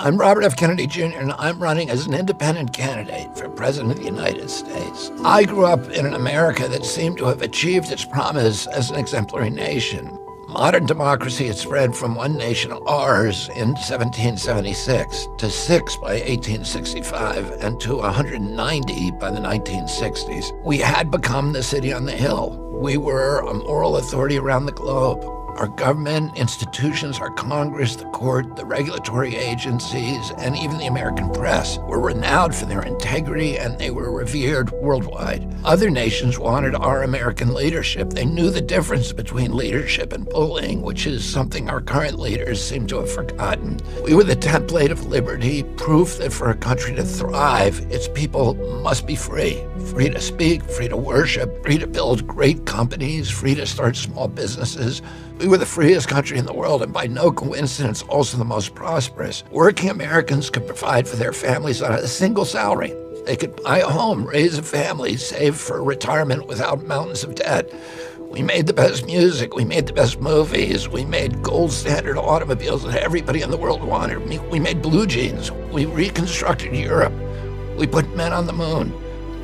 I'm Robert F. Kennedy Jr., and I'm running as an independent candidate for President of the United States. I grew up in an America that seemed to have achieved its promise as an exemplary nation. Modern democracy had spread from one nation, ours, in 1776 to 6 by 1865 and to 190 by the 1960s. We had become the city on the hill. We were a moral authority around the globe. Our government, institutions, our Congress, the court, the regulatory agencies, and even the American press were renowned for their integrity, and they were revered worldwide. Other nations wanted our American leadership. They knew the difference between leadership and bullying, which is something our current leaders seem to have forgotten. We were the template of liberty, proof that for a country to thrive, its people must be free. Free to speak, free to worship, free to build great companies, free to start small businesses. We were the freest country in the world, and by no coincidence, also the most prosperous. Working Americans could provide for their families on a single salary. They could buy a home, raise a family, save for retirement without mountains of debt. We made the best music, we made the best movies, we made gold standard automobiles that everybody in the world wanted. We made blue jeans, we reconstructed Europe, we put men on the moon.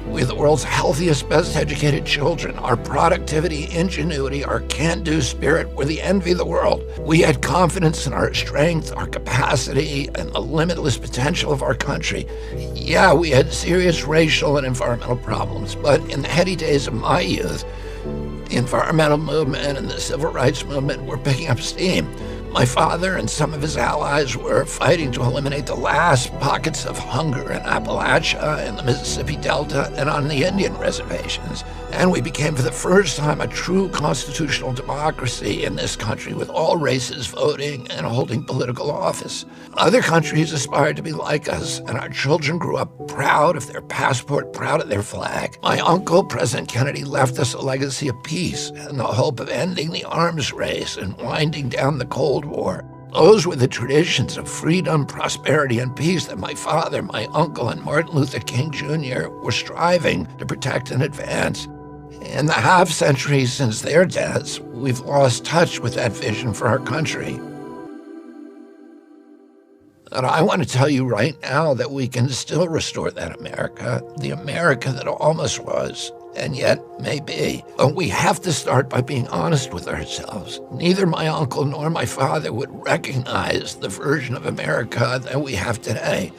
We're the world's healthiest, best educated children. Our productivity, ingenuity, our can-do spirit were the envy of the world. We had confidence in our strength, our capacity, and the limitless potential of our country. Yeah, we had serious racial and environmental problems, but in the heady days of my youth, the environmental movement and the civil rights movement were picking up steam. My father and some of his allies were fighting to eliminate the last pockets of hunger in Appalachia and the Mississippi Delta and on the Indian reservations. And we became for the first time a true constitutional democracy in this country, with all races voting and holding political office. Other countries aspired to be like us, and our children grew up proud of their passport, proud of their flag. My uncle, President Kennedy, left us a legacy of peace and the hope of ending the arms race and winding down the Cold War. Those were the traditions of freedom, prosperity, and peace that my father, my uncle, and Martin Luther King Jr. were striving to protect and advance. In the half-century since their deaths, we've lost touch with that vision for our country. And I want to tell you right now that we can still restore that America, the America that almost was, and yet may be. But we have to start by being honest with ourselves. Neither my uncle nor my father would recognize the version of America that we have today.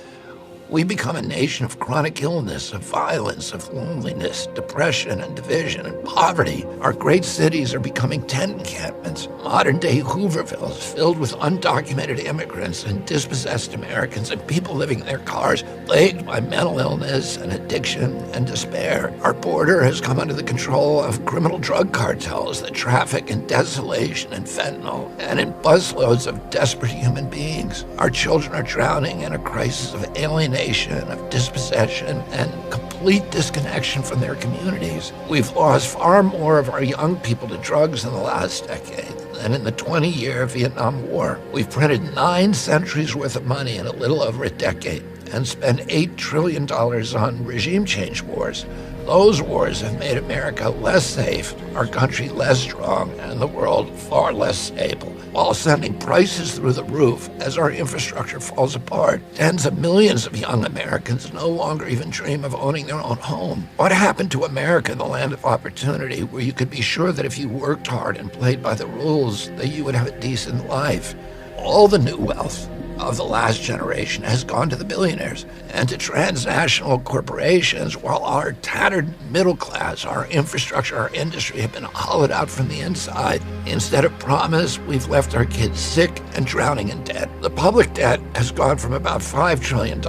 We become a nation of chronic illness, of violence, of loneliness, depression, and division, and poverty. Our great cities are becoming tent encampments, modern-day Hoovervilles filled with undocumented immigrants and dispossessed Americans and people living in their cars, plagued by mental illness and addiction and despair. Our border has come under the control of criminal drug cartels that traffic in desolation and fentanyl and in busloads of desperate human beings. Our children are drowning in a crisis of alienation, of dispossession, and complete disconnection from their communities. We've lost far more of our young people to drugs in the last decade than in the 20-year Vietnam War. We've printed 9 centuries worth of money in a little over a decade and spent $8 trillion on regime change wars. Those wars have made America less safe, our country less strong, and the world far less stable, while sending prices through the roof as our infrastructure falls apart. Tens of millions of young Americans no longer even dream of owning their own home. What happened to America, the land of opportunity, where you could be sure that if you worked hard and played by the rules, that you would have a decent life? All the new wealth of the last generation has gone to the billionaires and to transnational corporations, while our tattered middle class, our infrastructure, our industry have been hollowed out from the inside. Instead of promise, we've left our kids sick and drowning in debt. The public debt has gone from about $5 trillion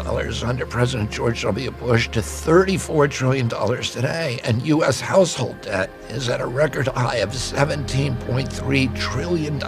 under President George W. Bush to $34 trillion today, and U.S. household debt is at a record high of $17.3 trillion.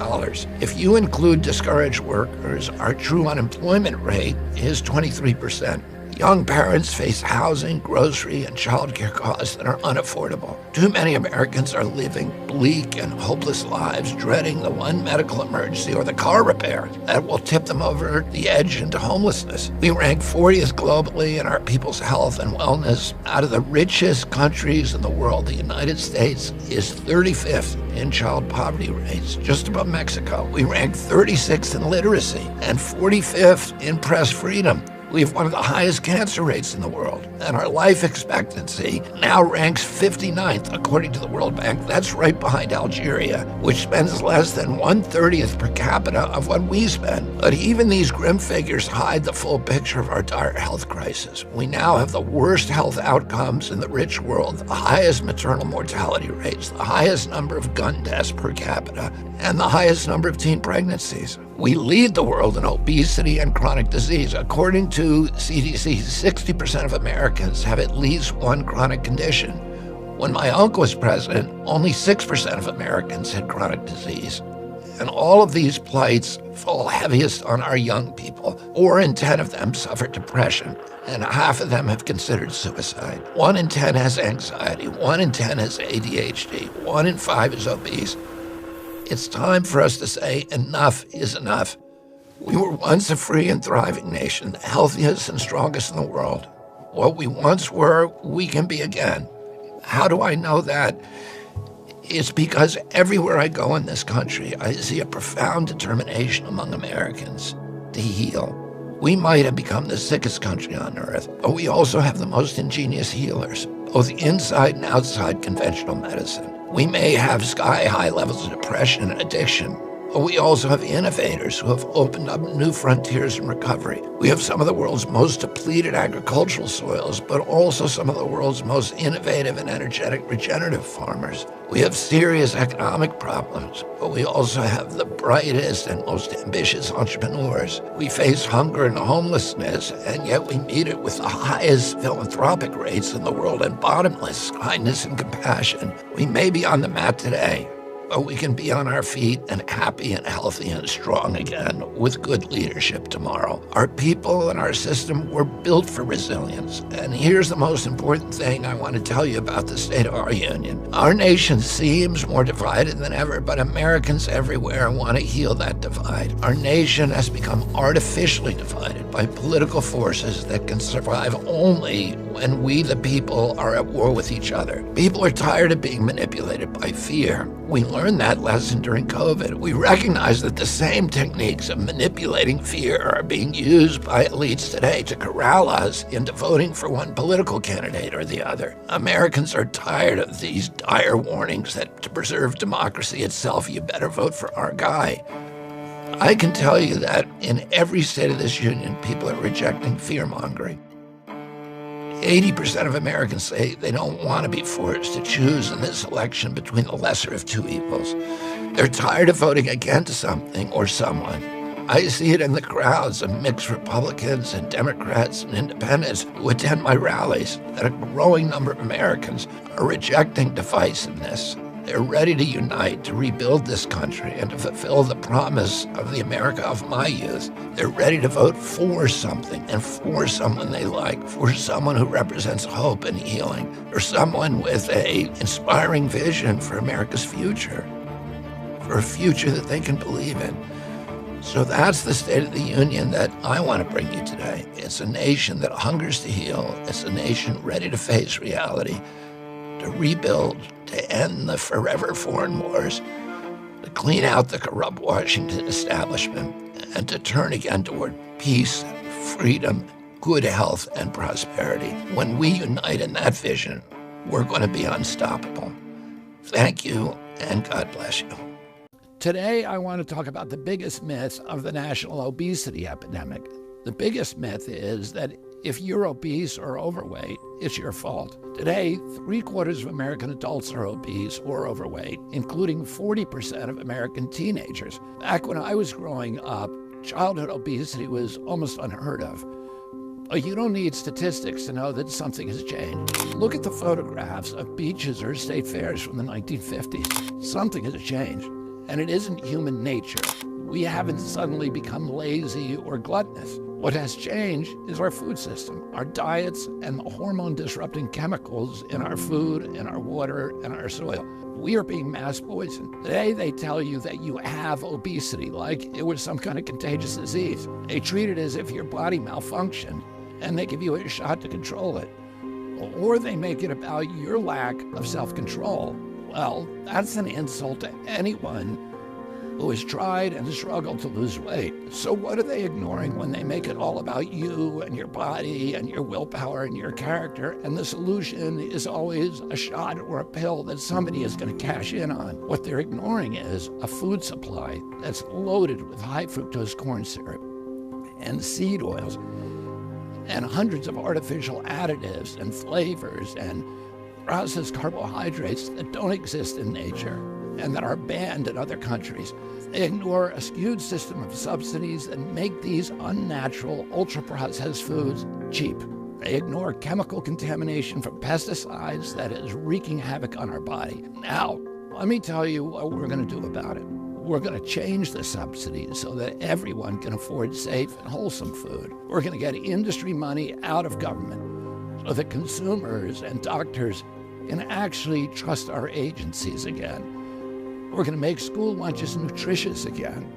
If you include discouraged workers, our true unemployment rate is 23%. Young parents face housing, grocery, and childcare costs that are unaffordable. Too many Americans are living bleak and hopeless lives, dreading the one medical emergency or the car repair that will tip them over the edge into homelessness. We rank 40th globally in our people's health and wellness. Out of the richest countries in the world, the United States is 35th in child poverty rates, just above Mexico. We rank 36th in literacy and 45th in press freedom. We have one of the highest cancer rates in the world, and our life expectancy now ranks 59th according to the World Bank. That's right behind Algeria, which spends less than 1/30th per capita of what we spend. But even these grim figures hide the full picture of our dire health crisis. We now have the worst health outcomes in the rich world, the highest maternal mortality rates, the highest number of gun deaths per capita, and the highest number of teen pregnancies. We lead the world in obesity and chronic disease. According to CDC, 60% of Americans have at least one chronic condition. When my uncle was president, only 6% of Americans had chronic disease. And all of these plights fall heaviest on our young people. 4 in 10 of them suffer depression, and half of them have considered suicide. 1 in 10 has anxiety. 1 in 10 has ADHD. 1 in 5 is obese. It's time for us to say enough is enough. We were once a free and thriving nation, the healthiest and strongest in the world. What we once were, we can be again. How do I know that? It's because everywhere I go in this country, I see a profound determination among Americans to heal. We might have become the sickest country on earth, but we also have the most ingenious healers, both inside and outside conventional medicine. We may have sky-high levels of depression and addiction, but we also have innovators who have opened up new frontiers in recovery. We have some of the world's most depleted agricultural soils, but also some of the world's most innovative and energetic regenerative farmers. We have serious economic problems, but we also have the brightest and most ambitious entrepreneurs. We face hunger and homelessness, and yet we meet it with the highest philanthropic rates in the world and bottomless kindness and compassion. We may be on the mat today, but we can be on our feet and happy and healthy and strong again with good leadership tomorrow. Our people and our system were built for resilience. And here's the most important thing I want to tell you about the state of our union. Our nation seems more divided than ever, but Americans everywhere want to heal that divide. Our nation has become artificially divided by political forces that can survive only when we, the people, are at war with each other. People are tired of being manipulated by fear. We learned that lesson during COVID. We recognize that the same techniques of manipulating fear are being used by elites today to corral us into voting for one political candidate or the other. Americans are tired of these dire warnings that to preserve democracy itself, you better vote for our guy. I can tell you that in every state of this union, people are rejecting fear-mongering. 80% of Americans say they don't want to be forced to choose in this election between the lesser of two evils. They're tired of voting against something or someone. I see it in the crowds of mixed Republicans and Democrats and independents who attend my rallies, that a growing number of Americans are rejecting divisiveness. They're ready to unite, to rebuild this country, and to fulfill the promise of the America of my youth. They're ready to vote for something and for someone they like, for someone who represents hope and healing, or someone with an inspiring vision for America's future, for a future that they can believe in. So that's the State of the Union that I want to bring you today. It's a nation that hungers to heal. It's a nation ready to face reality, to rebuild, to end the forever foreign wars, to clean out the corrupt Washington establishment, and to turn again toward peace, freedom, good health, and prosperity. When we unite in that vision, we're going to be unstoppable. Thank you, and God bless you. Today, I want to talk about the biggest myth of the national obesity epidemic. The biggest myth is that if you're obese or overweight, it's your fault. Today, 3/4 of American adults are obese or overweight, including 40% of American teenagers. Back when I was growing up, childhood obesity was almost unheard of. But you don't need statistics to know that something has changed. Look at the photographs of beaches or state fairs from the 1950s. Something has changed, and it isn't human nature. We haven't suddenly become lazy or gluttonous. What has changed is our food system, our diets, and the hormone-disrupting chemicals in our food, in our water, and our soil. We are being mass poisoned. Today, they tell you that you have obesity, like it was some kind of contagious disease. They treat it as if your body malfunctioned, and they give you a shot to control it. Or they make it about your lack of self-control. Well, that's an insult to anyone who has tried and struggled to lose weight. So what are they ignoring when they make it all about you and your body and your willpower and your character, and the solution is always a shot or a pill that somebody is going to cash in on? What they're ignoring is a food supply that's loaded with high fructose corn syrup and seed oils and hundreds of artificial additives and flavors and processed carbohydrates that don't exist in nature and that are banned in other countries. They ignore a skewed system of subsidies that make these unnatural, ultra-processed foods cheap. They ignore chemical contamination from pesticides that is wreaking havoc on our body. Now, let me tell you what we're going to do about it. We're going to change the subsidies so that everyone can afford safe and wholesome food. We're going to get industry money out of government so that consumers and doctors can actually trust our agencies again. We're going to make school lunches nutritious again.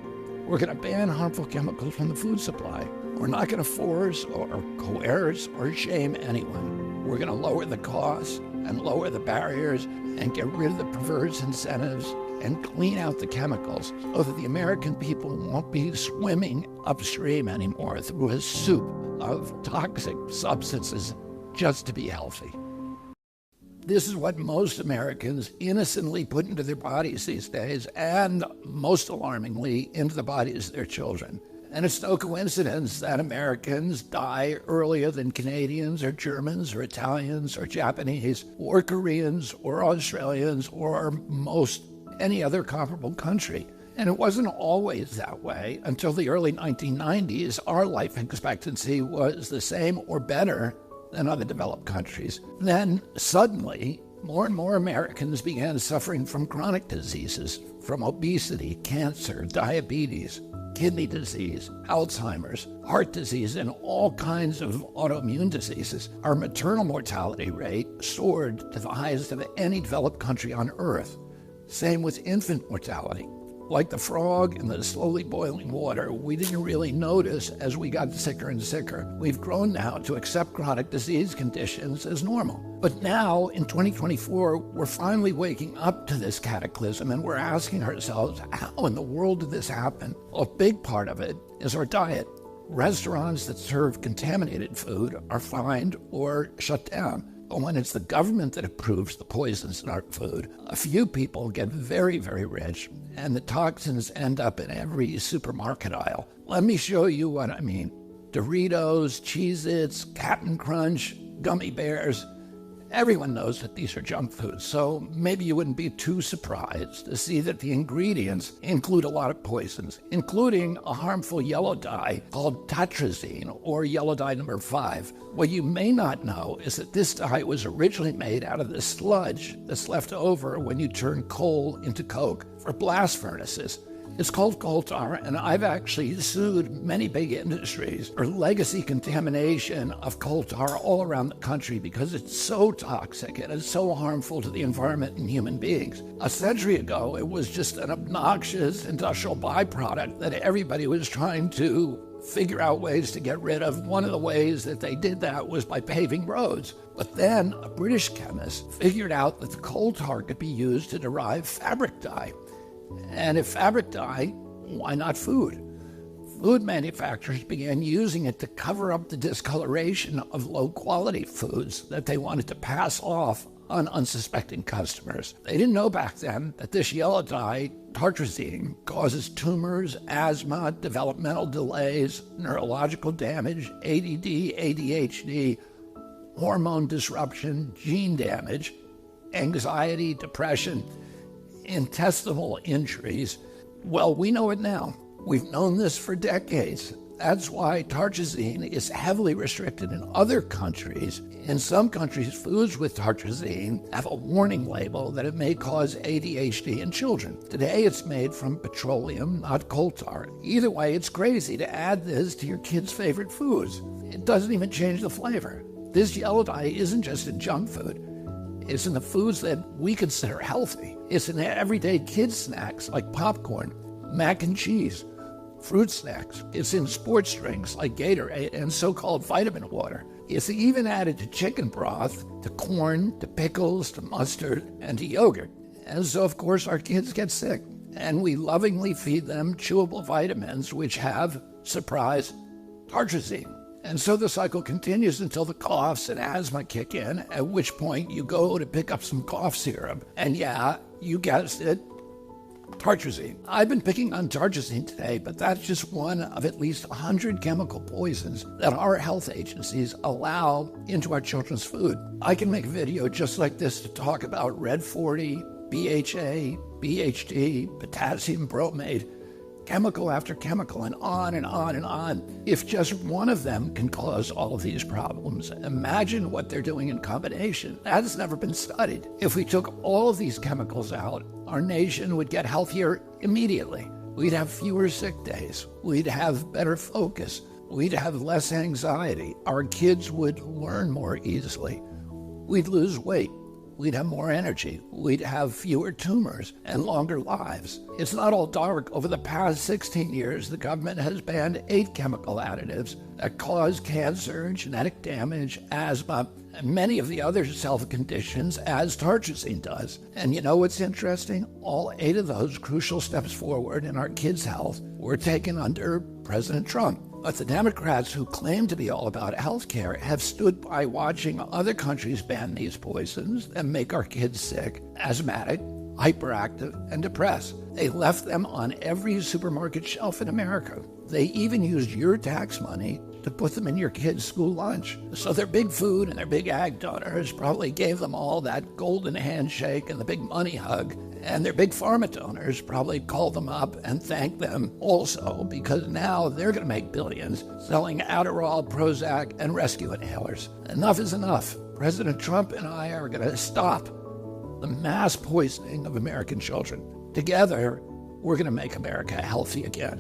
We're going to ban harmful chemicals from the food supply. We're not going to force or coerce or shame anyone. We're going to lower the costs and lower the barriers and get rid of the perverse incentives and clean out the chemicals so that the American people won't be swimming upstream anymore through a soup of toxic substances just to be healthy. This is what most Americans innocently put into their bodies these days, and most alarmingly, into the bodies of their children. And it's no coincidence that Americans die earlier than Canadians or Germans or Italians or Japanese or Koreans or Australians or most any other comparable country. And it wasn't always that way. Until the early 1990s, our life expectancy was the same or better than other developed countries. Then, suddenly, more and more Americans began suffering from chronic diseases, from obesity, cancer, diabetes, kidney disease, Alzheimer's, heart disease, and all kinds of autoimmune diseases. Our maternal mortality rate soared to the highest of any developed country on Earth. Same with infant mortality. Like the frog in the slowly boiling water, we didn't really notice as we got sicker and sicker. We've grown now to accept chronic disease conditions as normal. But now, in 2024, we're finally waking up to this cataclysm, and we're asking ourselves, how in the world did this happen? Well, a big part of it is our diet. Restaurants that serve contaminated food are fined or shut down. But when it's the government that approves the poisons in our food, a few people get very, very rich, and the toxins end up in every supermarket aisle. Let me show you what I mean. Doritos, Cheez-Its, Cap'n Crunch, gummy bears. Everyone knows that these are junk foods, so maybe you wouldn't be too surprised to see that the ingredients include a lot of poisons, including a harmful yellow dye called tatrazine, or yellow dye number 5. What you may not know is that this dye was originally made out of the sludge that's left over when you turn coal into coke for blast furnaces. It's called coal tar, and I've actually sued many big industries for legacy contamination of coal tar all around the country because it's so toxic and it's so harmful to the environment and human beings. A century ago, it was just an obnoxious industrial byproduct that everybody was trying to figure out ways to get rid of. One of the ways that they did that was by paving roads. But then a British chemist figured out that the coal tar could be used to derive fabric dye. And if fabric dye, why not food? Food manufacturers began using it to cover up the discoloration of low-quality foods that they wanted to pass off on unsuspecting customers. They didn't know back then that this yellow dye, tartrazine, causes tumors, asthma, developmental delays, neurological damage, ADD, ADHD, hormone disruption, gene damage, anxiety, depression, intestinal injuries. Well, we know it now. We've known this for decades. That's why tartrazine is heavily restricted in other countries. In some countries, foods with tartrazine have a warning label that it may cause ADHD in children. Today, it's made from petroleum, not coal tar. Either way, it's crazy to add this to your kids' favorite foods. It doesn't even change the flavor. This yellow dye isn't just in junk food. It's in the foods that we consider healthy. It's in everyday kids' snacks like popcorn, mac and cheese, fruit snacks. It's in sports drinks like Gatorade and so-called vitamin water. It's even added to chicken broth, to corn, to pickles, to mustard, and to yogurt. And so, of course, our kids get sick. And we lovingly feed them chewable vitamins which have, surprise, tartrazine. And so the cycle continues until the coughs and asthma kick in, at which point you go to pick up some cough syrup. And yeah, you guessed it, tartrazine. I've been picking on tartrazine today, but that's just one of at least 100 chemical poisons that our health agencies allow into our children's food. I can make a video just like this to talk about Red 40, BHA, BHD, potassium bromate, chemical after chemical, and on and on and on. If just one of them can cause all of these problems, imagine what they're doing in combination. That has never been studied. If we took all of these chemicals out, our nation would get healthier immediately. We'd have fewer sick days. We'd have better focus. We'd have less anxiety. Our kids would learn more easily. We'd lose weight. We'd have more energy. We'd have fewer tumors and longer lives. It's not all dark. Over the past 16 years, the government has banned 8 chemical additives that cause cancer, genetic damage, asthma, and many of the other self-conditions as tartrazine does. And you know what's interesting? All 8 of those crucial steps forward in our kids' health were taken under President Trump. But the Democrats who claim to be all about health care have stood by watching other countries ban these poisons and make our kids sick, asthmatic, hyperactive, and depressed. They left them on every supermarket shelf in America. They even used your tax money to put them in your kids' school lunch. So their big food and their big ag donors probably gave them all that golden handshake and the big money hug. And their big pharma donors probably called them up and thanked them also, because now they're going to make billions selling Adderall, Prozac, and rescue inhalers. Enough is enough. President Trump and I are going to stop the mass poisoning of American children. Together, we're going to make America healthy again.